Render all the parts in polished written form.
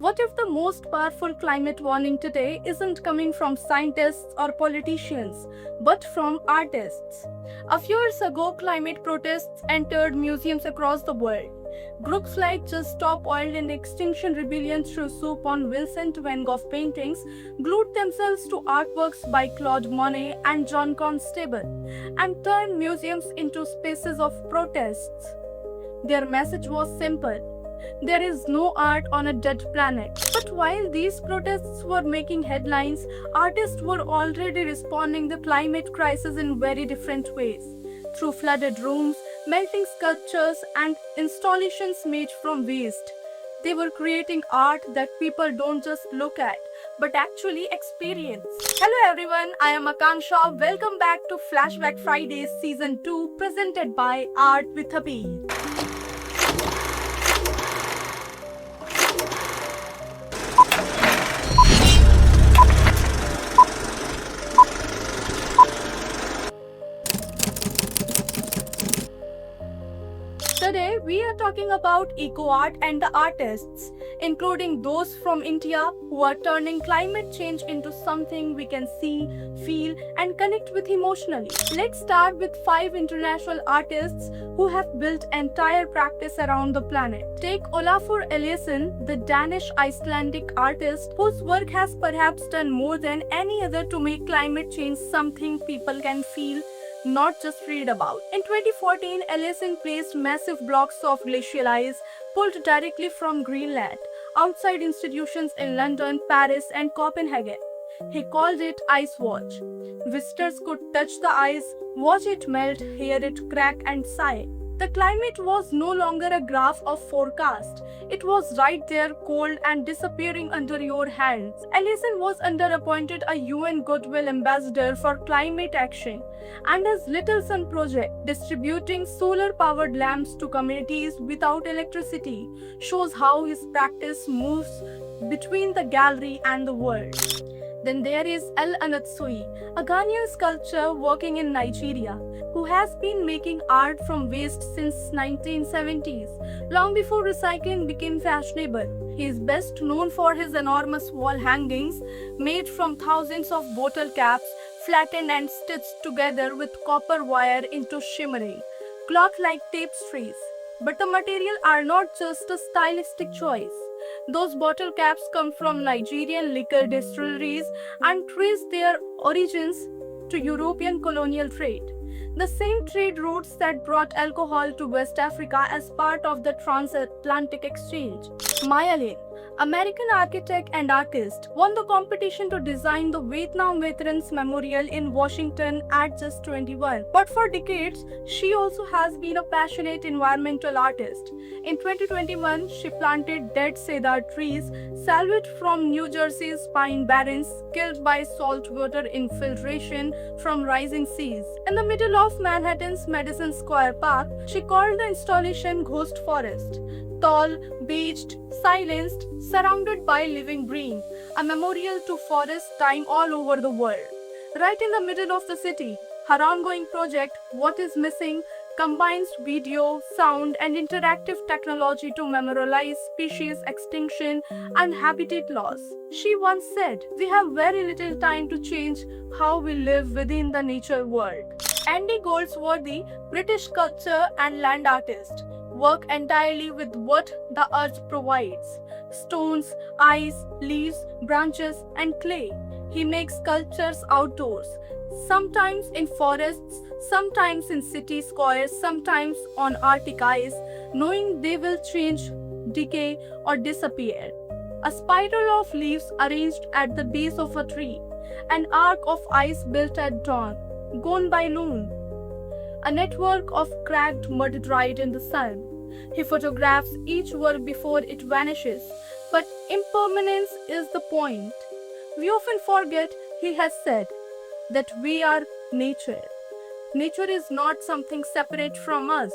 What if the most powerful climate warning today isn't coming from scientists or politicians, but from artists? A few years ago, climate protests entered museums across the world. Groups like Just Stop Oil and Extinction Rebellion threw soup on Vincent van Gogh paintings, glued themselves to artworks by Claude Monet and John Constable, and turned museums into spaces of protests. Their message was simple: there is no art on a dead planet. But while these protests were making headlines, artists were already responding to the climate crisis in very different ways. Through flooded rooms, melting sculptures, and installations made from waste, they were creating art that people don't just look at, but actually experience. Hello everyone, I am Akanksha. Welcome back to Flashback Fridays Season 2, presented by Art with a B. Today, we are talking about eco art and the artists, including those from India who are turning climate change into something we can see, feel, and connect with emotionally. Let's start with 5 international artists who have built entire practice around the planet. Take Olafur Eliasson, the Danish Icelandic artist whose work has perhaps done more than any other to make climate change something people can feel, not just read about. In 2014, Eliasson placed massive blocks of glacial ice pulled directly from Greenland outside institutions in London, Paris, and Copenhagen. He called it Ice Watch. Visitors could touch the ice, watch it melt, hear it crack, and sigh. The climate was no longer a graph of forecast. It was right there, cold and disappearing under your hands. Eliasson was appointed a UN Goodwill Ambassador for Climate Action, and his Little Sun project, distributing solar-powered lamps to communities without electricity, shows how his practice moves between the gallery and the world. Then there is El Anatsui, a Ghanaian sculptor working in Nigeria, who has been making art from waste since 1970s, long before recycling became fashionable. He is best known for his enormous wall hangings made from thousands of bottle caps, flattened and stitched together with copper wire into shimmering, cloth-like tapestries. But the materials are not just a stylistic choice. Those bottle caps come from Nigerian liquor distilleries and trace their origins to European colonial trade, the same trade routes that brought alcohol to West Africa as part of the transatlantic exchange. Maya Lin, American architect and artist, won the competition to design the Vietnam Veterans Memorial in Washington at just 21. But for decades, she also has been a passionate environmental artist. In 2021, she planted dead cedar trees salvaged from New Jersey's pine barrens, killed by saltwater infiltration from rising seas. In the middle of Manhattan's Madison Square Park, she called the installation Ghost Forest. Tall, beached, silenced, surrounded by living green, a memorial to forest time all over the world. Right in the middle of the city, her ongoing project, What is Missing, combines video, sound, and interactive technology to memorialize species extinction and habitat loss. She once said, "We have very little time to change how we live within the nature world." Andy Goldsworthy, British sculptor and land artist, work entirely with what the earth provides: stones, ice, leaves, branches, and clay. He makes sculptures outdoors, sometimes in forests, sometimes in city squares, sometimes on Arctic ice, knowing they will change, decay, or disappear. A spiral of leaves arranged at the base of a tree, an arc of ice built at dawn, gone by noon. A network of cracked mud dried in the sun. He photographs each work before it vanishes, but impermanence is the point. We often forget, he has said, that we are nature. Nature is not something separate from us.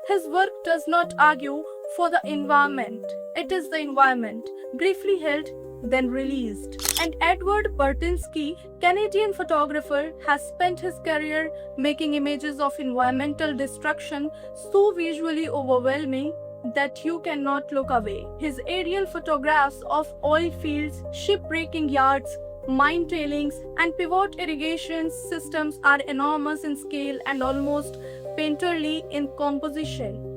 His work does not argue for the environment. It is the environment, briefly held, then released. And Edward Burtynsky, Canadian photographer, has spent his career making images of environmental destruction so visually overwhelming that you cannot look away. His aerial photographs of oil fields, ship-breaking yards, mine tailings, and pivot irrigation systems are enormous in scale and almost painterly in composition.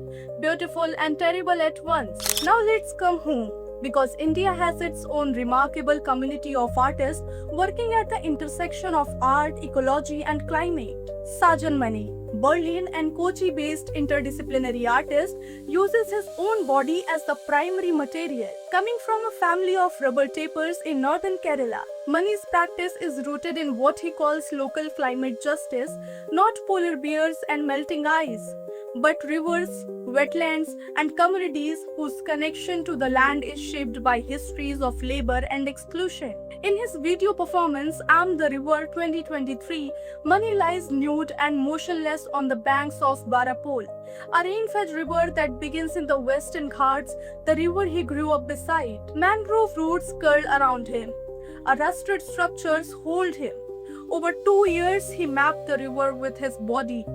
Beautiful and terrible at once. Now let's come home, because India has its own remarkable community of artists working at the intersection of art, ecology, and climate. Sajan Mani, Berlin and Kochi-based interdisciplinary artist, uses his own body as the primary material. Coming from a family of rubber tapers in northern Kerala, Mani's practice is rooted in what he calls local climate justice, not polar bears and melting ice, but rivers, wetlands, and communities whose connection to the land is shaped by histories of labor and exclusion. In his video performance, I'm the River 2023, Mani lies nude and motionless on the banks of Barapol, a rain-fed river that begins in the Western Ghats, the river he grew up beside. Mangrove roots curl around him. Rusted structures hold him. Over 2 years, he mapped the river with his body.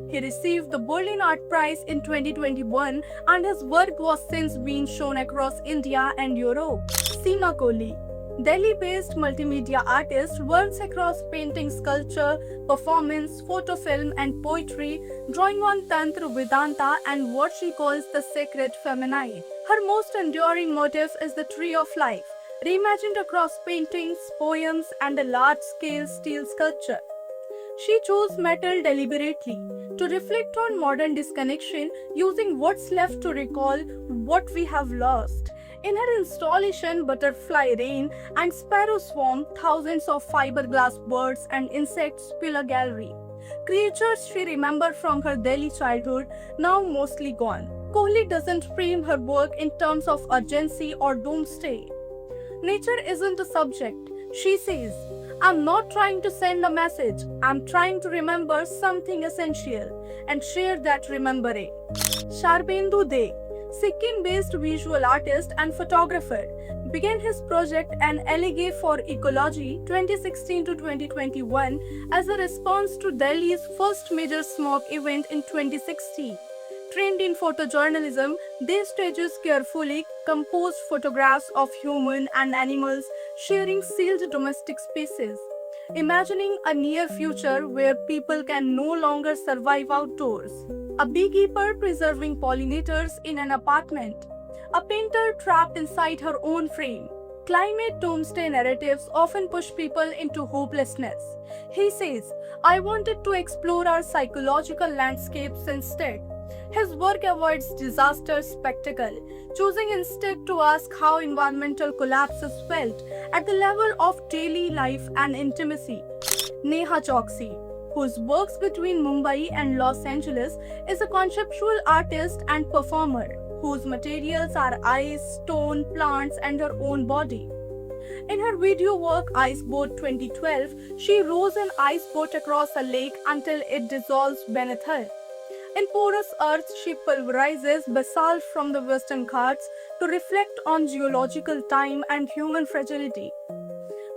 He received the Berlin Art Prize in 2021 and his work was since been shown across India and Europe. Seema Kohli, Delhi-based multimedia artist, works across painting, sculpture, performance, photo film, and poetry, drawing on Tantra Vedanta and what she calls the sacred feminine. Her most enduring motif is the Tree of Life, reimagined across paintings, poems, and a large-scale steel sculpture. She chose metal deliberately to reflect on modern disconnection, using what's left to recall what we have lost. In her installation Butterfly Rain and Sparrow Swarm, thousands of fiberglass birds and insects fill a gallery. Creatures she remembered from her Delhi childhood, now mostly gone. Kohli doesn't frame her work in terms of urgency or doomsday. Nature isn't a subject. She says, I'm not trying to send a message, I'm trying to remember something essential and share that remembering. Sharbendu De, Sikkim-based visual artist and photographer, began his project An Elegee for Ecology 2016 to 2021 as a response to Delhi's first major smog event in 2016. Trained in photojournalism, they stages carefully composed photographs of human and animals sharing sealed domestic spaces, imagining a near future where people can no longer survive outdoors. A beekeeper preserving pollinators in an apartment. A painter trapped inside her own frame. Climate doomsday narratives often push people into hopelessness. He says, I wanted to explore our psychological landscapes instead. His work avoids disaster spectacle, choosing instead to ask how environmental collapse is felt at the level of daily life and intimacy. Neha Choksi, whose works between Mumbai and Los Angeles, is a conceptual artist and performer, whose materials are ice, stone, plants, and her own body. In her video work Iceboat 2012, she rows an ice boat across a lake until it dissolves beneath her. In porous earth, she pulverizes basalt from the Western Ghats to reflect on geological time and human fragility.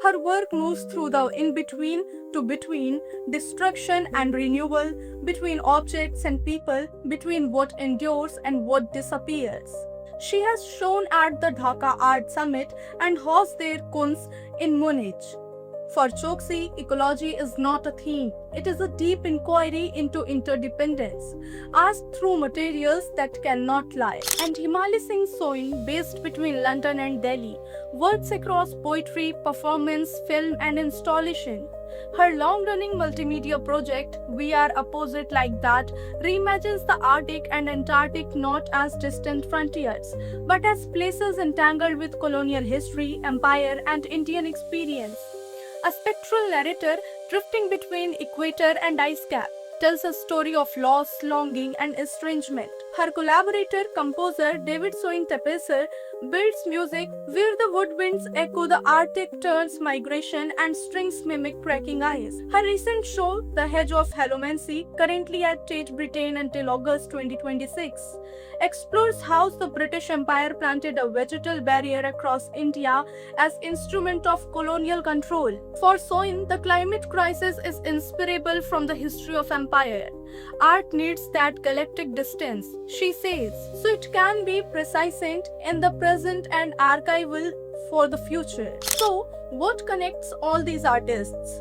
Her work moves through the in-between to between, destruction and renewal, between objects and people, between what endures and what disappears. She has shown at the Dhaka Art Summit and Haus der Kunst in Munich. For Choksi, ecology is not a theme. It is a deep inquiry into interdependence, asked through materials that cannot lie. And Himali Singh Soin, based between London and Delhi, works across poetry, performance, film, and installation. Her long-running multimedia project, We Are Opposite Like That, reimagines the Arctic and Antarctic not as distant frontiers, but as places entangled with colonial history, empire, and Indian experience. A spectral narrator drifting between equator and ice cap tells a story of loss, longing, and estrangement. Her collaborator, composer David Soin Tepeser, builds music where the woodwinds echo the Arctic terns migration and strings mimic cracking ice. Her recent show, The Hedge of Halomancy, currently at Tate Britain until August 2026, explores how the British Empire planted a vegetal barrier across India as instrument of colonial control. For Soin, the climate crisis is inseparable from the history of empire. Art needs that galactic distance, she says, so it can be prescient in the present and archival for the future. So, what connects all these artists?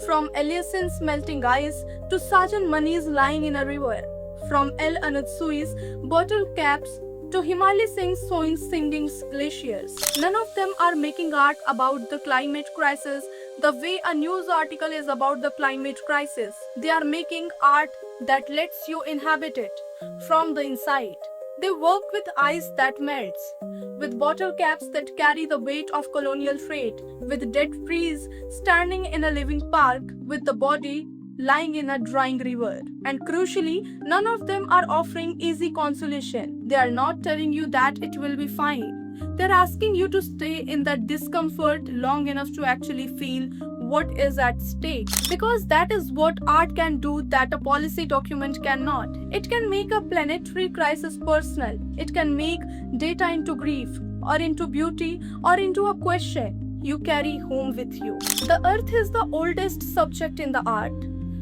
From Eliason's melting ice to Sajan Mani's lying in a river, from El Anatsui's bottle caps to Himali Singh's sewing singing glaciers. None of them are making art about the climate crisis the way a news article is about the climate crisis. They are making art that lets you inhabit it from the inside. They work with ice that melts, with bottle caps that carry the weight of colonial freight, with dead trees standing in a living park, with the body lying in a drying river. And crucially, none of them are offering easy consolation. They are not telling you that it will be fine. They're asking you to stay in that discomfort long enough to actually feel what is at stake. Because that is what art can do that a policy document cannot. It can make a planetary crisis personal. It can make data into grief, or into beauty, or into a question you carry home with you. The earth is the oldest subject in the art.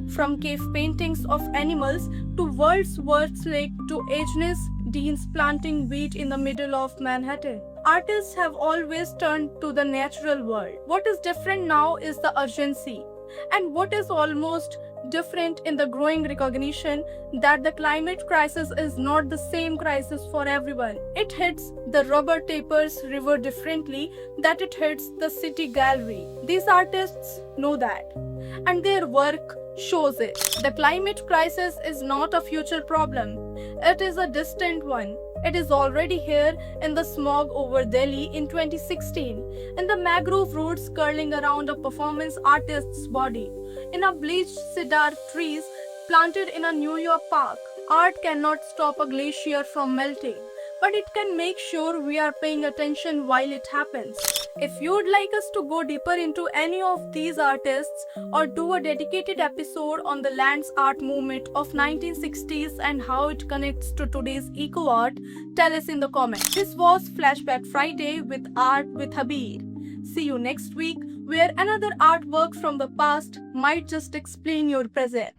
From cave paintings of animals to Wordsworth's lake to Agnes Dean's planting wheat in the middle of Manhattan. Artists have always turned to the natural world. What is different now is the urgency. And what is almost different in the growing recognition that the climate crisis is not the same crisis for everyone. It hits the Robert Tapers River differently that it hits the City Gallery. These artists know that, and their work shows it. The climate crisis is not a future problem. It is a distant one. It is already here in the smog over Delhi in 2016, in the mangrove roots curling around a performance artist's body, in a bleached cedar trees planted in a New York park. Art cannot stop a glacier from melting, but it can make sure we are paying attention while it happens. If you'd like us to go deeper into any of these artists or do a dedicated episode on the land's art movement of 1960s and how it connects to today's eco art, tell us in the comments. This was Flashback Friday with Art with Habir. See you next week where another artwork from the past might just explain your present.